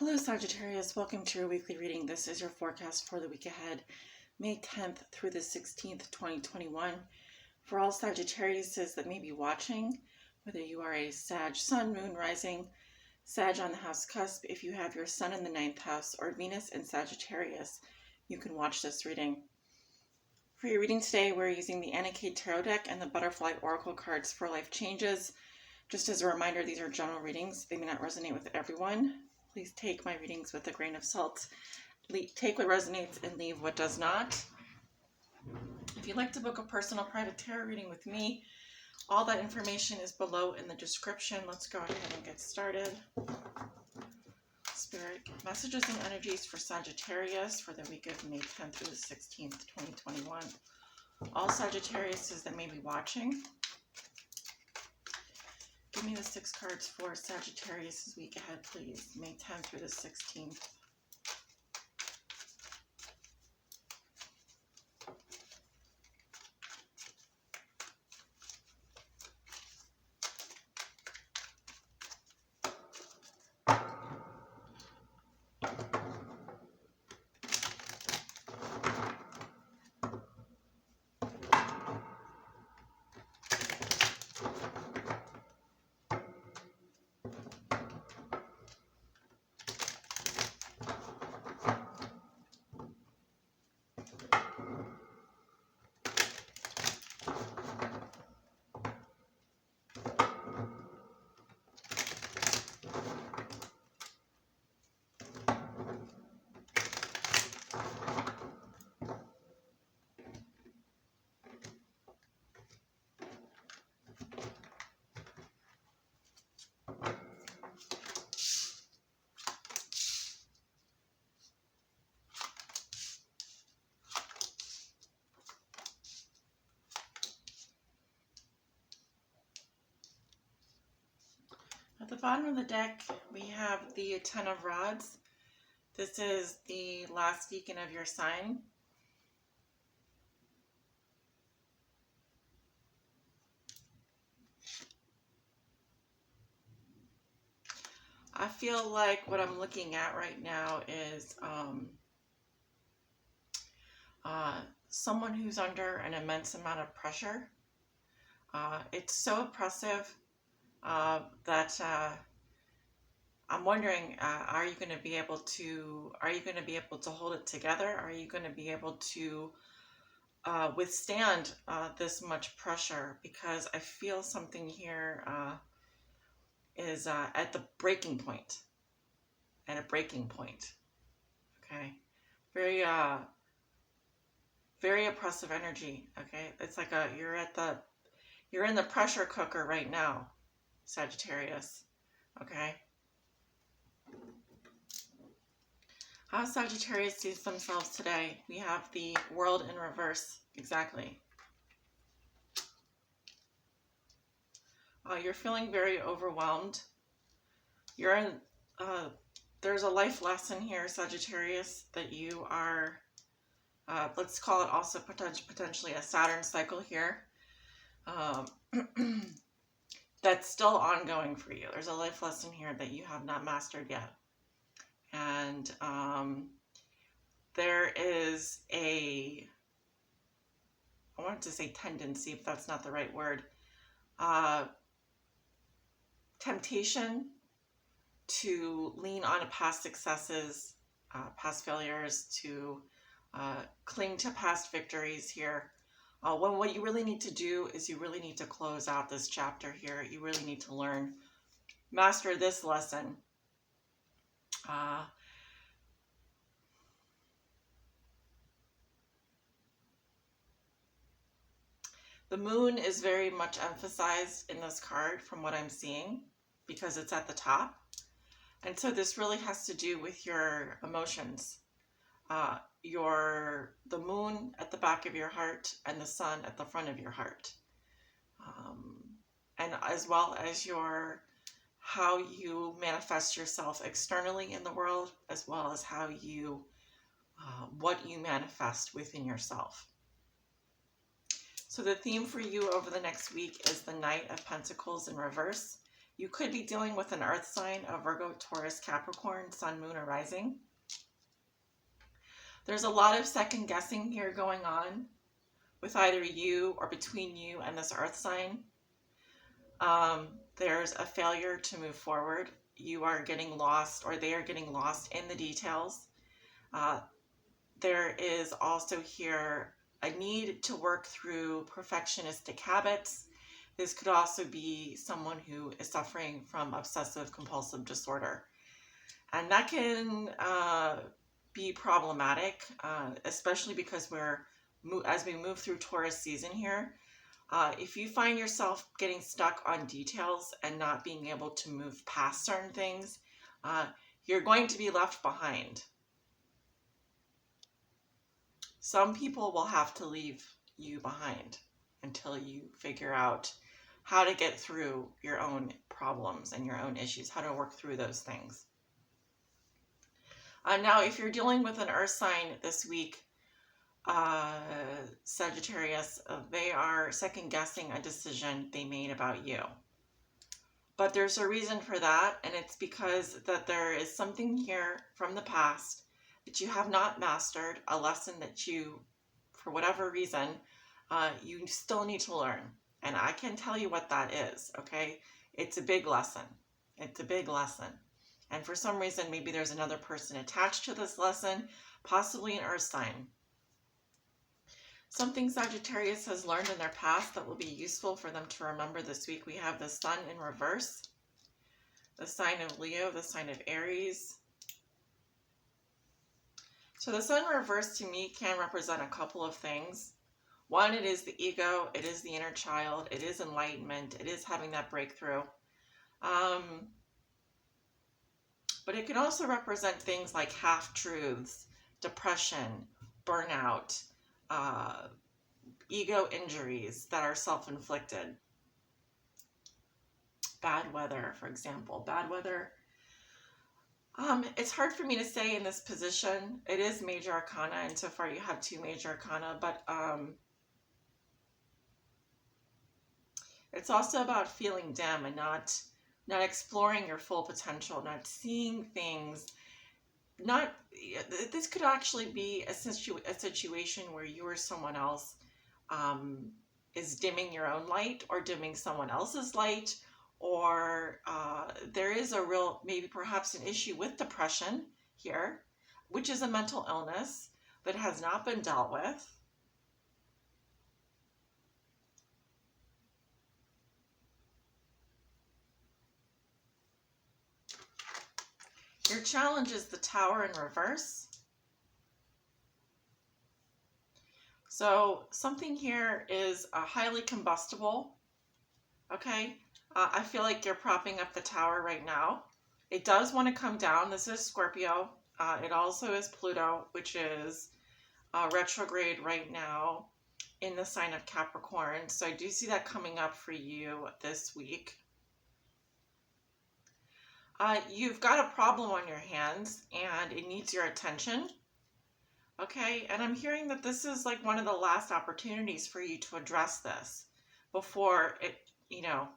Hello Sagittarius, welcome to your weekly reading. This is your forecast for the week ahead, May 10th through the 16th, 2021. For all Sagittariuses that may be watching, whether you are a Sag Sun, Moon, Rising, Sag on the house cusp, if you have your Sun in the 9th house, or Venus in Sagittarius, you can watch this reading. For your reading today, we're using the Anarchy Tarot deck and the Butterfly Oracle cards for life changes. Just as a reminder, these are general readings. They may not resonate with everyone. Please take my readings with a grain of salt. Take what resonates and leave what does not. If you'd like to book a personal private tarot reading with me, all that information is below in the description. Let's go ahead and get started. Spirit, messages and energies for Sagittarius for the week of May 10th through the 16th, 2021. All Sagittariuses that may be watching, give me the 6 cards for Sagittarius' week ahead, please. May 10th through the 16th. At the bottom of the deck, we have the 10 of Rods. This is the last decan of your sign. I feel like what I'm looking at right now is someone who's under an immense amount of pressure. It's so oppressive that I'm wondering, are you going to be able to hold it together? Are you going to be able to withstand this much pressure? Because I feel something here is at the breaking point. At a breaking point. Okay. Very oppressive energy. Okay. It's like you're in the pressure cooker right now, Sagittarius. Okay. How Sagittarius sees themselves today. We have the World in reverse. Exactly. You're feeling very overwhelmed. You're in, there's a life lesson here, Sagittarius, that you are, let's call it also potentially a Saturn cycle here. That's still ongoing for you. There's a life lesson here that you have not mastered yet. And there is I wanted to say tendency, but that's not the right word. Temptation to lean on past successes, past failures, to cling to past victories here. When what you really need to do is you really need to close out this chapter here. You really need to learn, master this lesson. The moon is very much emphasized in this card from what I'm seeing because it's at the top. And so this really has to do with your emotions. The moon at the back of your heart and the sun at the front of your heart. And as well as how you manifest yourself externally in the world, as well as how what you manifest within yourself. So the theme for you over the next week is the Knight of Pentacles in reverse. You could be dealing with an earth sign, a Virgo, Taurus, Capricorn, Sun, Moon, or Rising. There's a lot of second guessing here going on with either you or between you and this earth sign. There's a failure to move forward. You are getting lost, or they are getting lost in the details. There is also here a need to work through perfectionistic habits. This could also be someone who is suffering from obsessive compulsive disorder. And that can be problematic, especially because as we move through Taurus season here. If you find yourself getting stuck on details and not being able to move past certain things, you're going to be left behind. Some people will have to leave you behind until you figure out how to get through your own problems and your own issues, how to work through those things. Now, if you're dealing with an earth sign this week, Sagittarius, they are second guessing a decision they made about you. But there's a reason for that, and it's because that there is something here from the past that you have not mastered, a lesson that you, for whatever reason, you still need to learn. And I can tell you what that is, okay? It's a big lesson. It's a big lesson. And for some reason, maybe there's another person attached to this lesson, possibly an earth sign. Something Sagittarius has learned in their past that will be useful for them to remember this week. We have the Sun in reverse, the sign of Leo, the sign of Aries. So the Sun in reverse to me can represent a couple of things. One, it is the ego, it is the inner child, it is enlightenment, it is having that breakthrough. But it can also represent things like half-truths, depression, burnout, ego injuries that are self-inflicted. Bad weather, for example. Bad weather. It's hard for me to say in this position. It is major arcana, and so far you have two major arcana, but it's also about feeling dim and not exploring your full potential, not seeing things. This could actually be a situation where you or someone else is dimming your own light or dimming someone else's light, or there is a real, maybe perhaps an issue with depression here, which is a mental illness that has not been dealt with. Your challenge is the Tower in reverse. So something here is highly combustible. Okay, I feel like you're propping up the Tower right now. It does want to come down. This is Scorpio. It also is Pluto, which is retrograde right now in the sign of Capricorn. So I do see that coming up for you this week. You've got a problem on your hands and it needs your attention. Okay, and I'm hearing that this is like one of the last opportunities for you to address this before it,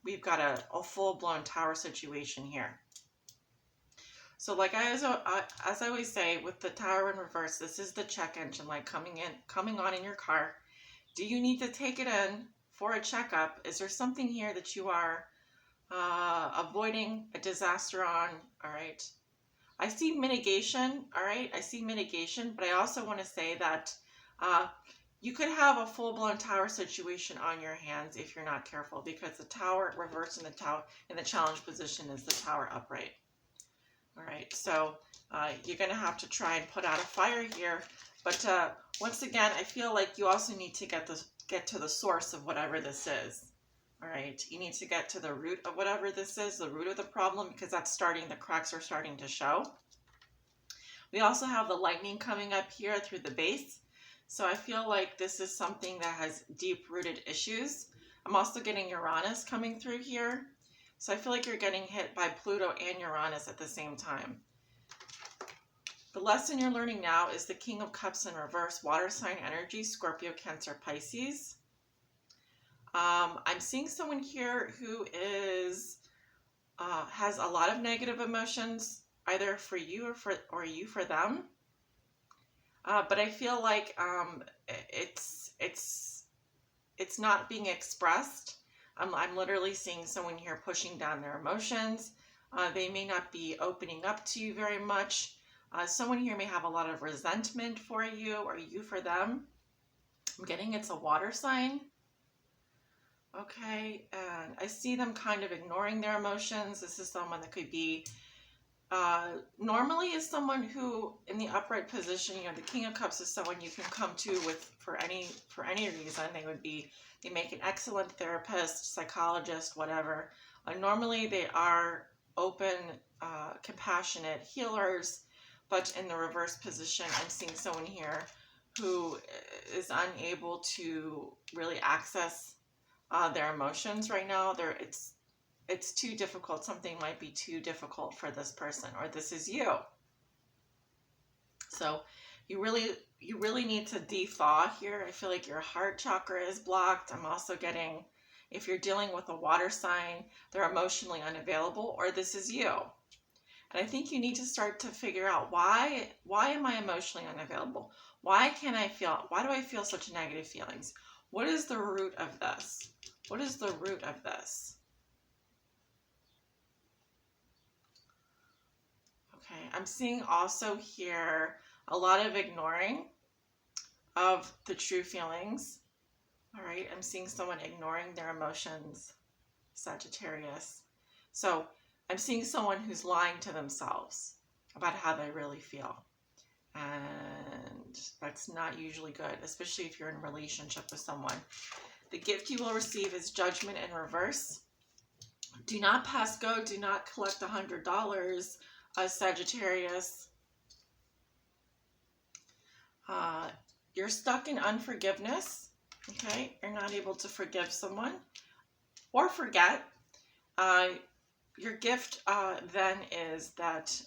we've got a full-blown Tower situation here. So like as I always say, with the Tower in reverse, this is the check engine light coming on in your car. Do you need to take it in for a checkup? Is there something here that you are avoiding a disaster on? All right. I see mitigation. All right. I see mitigation, but I also want to say that you could have a full-blown Tower situation on your hands if you're not careful, because the Tower reversed in the challenge position is the Tower upright. All right. So you're going to have to try and put out a fire here. But once again, I feel like you also need to get to the source of whatever this is. All right, you need to get to the root of whatever this is, the root of the problem, because the cracks are starting to show. We also have the lightning coming up here through the base. So I feel like this is something that has deep-rooted issues. I'm also getting Uranus coming through here. So I feel like you're getting hit by Pluto and Uranus at the same time. The lesson you're learning now is the King of Cups in reverse, water sign energy, Scorpio, Cancer, Pisces. I'm seeing someone here who is has a lot of negative emotions, either for you or you for them. But I feel like it's not being expressed. I'm literally seeing someone here pushing down their emotions. They may not be opening up to you very much. Someone here may have a lot of resentment for you or you for them. I'm getting it's a water sign. Okay, and I see them kind of ignoring their emotions. This is someone that could be, normally is someone who, in the upright position, you know, the King of Cups is someone you can come to with for any reason. They make an excellent therapist, psychologist, whatever. Normally they are open, compassionate healers, but in the reverse position, I'm seeing someone here who is unable to really access their emotions right now. It's too difficult. Something might be too difficult for this person, or this is you. So you really need to de-thaw here. I feel like your heart chakra is blocked. I'm also getting, if you're dealing with a water sign, they're emotionally unavailable, or this is you. And I think you need to start to figure out why am I emotionally unavailable? Why do I feel such negative feelings? What is the root of this? What is the root of this? Okay, I'm seeing also here a lot of ignoring of the true feelings. All right, I'm seeing someone ignoring their emotions, Sagittarius. So I'm seeing someone who's lying to themselves about how they really feel. And that's not usually good, especially if you're in a relationship with someone. The gift you will receive is judgment in reverse. Do not pass go. Do not collect $100, Sagittarius. You're stuck in unforgiveness. Okay, you're not able to forgive someone or forget. Your gift then is that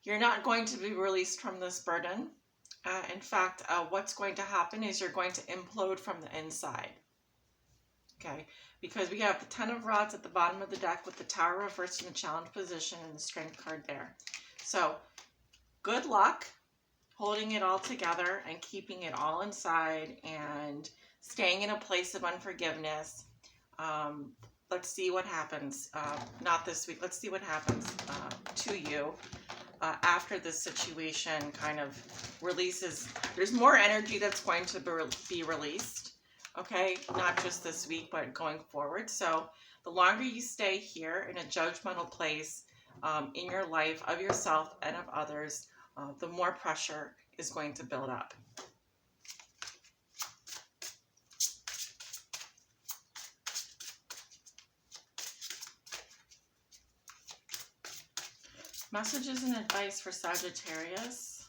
you're not going to be released from this burden. In fact, what's going to happen is you're going to implode from the inside. Okay, because we have the 10 of Rods at the bottom of the deck with the Tower reversed in the challenge position and the Strength card there. So good luck holding it all together and keeping it all inside and staying in a place of unforgiveness. Let's see what happens. Not this week. Let's see what happens to you after this situation kind of releases. There's more energy that's going to be released. Okay, not just this week, but going forward. So the longer you stay here in a judgmental place in your life of yourself and of others, the more pressure is going to build up. Messages and advice for Sagittarius.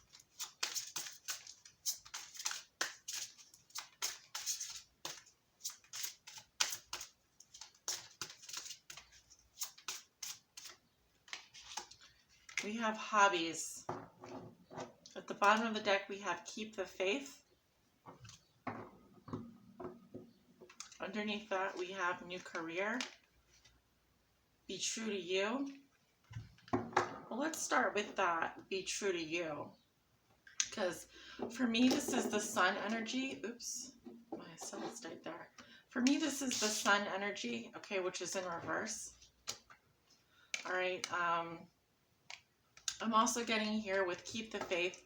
We have hobbies. At the bottom of the deck, we have keep the faith. Underneath that, we have new career. Be true to you. Well, let's start with that. Be true to you. Because for me, this is the sun energy. Oops, my cell stayed there. For me, this is the sun energy, okay, which is in reverse. All right. I'm also getting here with keep the faith.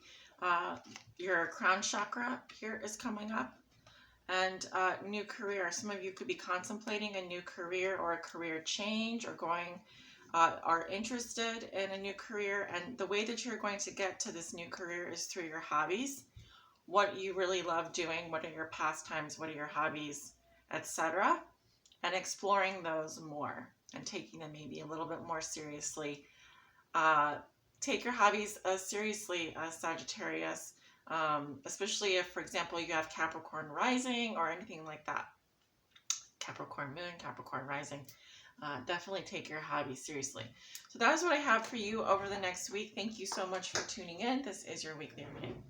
Your crown chakra here is coming up. And new career. Some of you could be contemplating a new career or a career change, or are interested in a new career. And the way that you're going to get to this new career is through your hobbies. What you really love doing, what are your pastimes, what are your hobbies, etc. And exploring those more and taking them maybe a little bit more seriously. Take your hobbies seriously, Sagittarius, especially if, for example, you have Capricorn rising or anything like that. Capricorn moon, Capricorn rising. Definitely take your hobby seriously. So that is what I have for you over the next week. Thank you so much for tuning in. This is your weekly reading.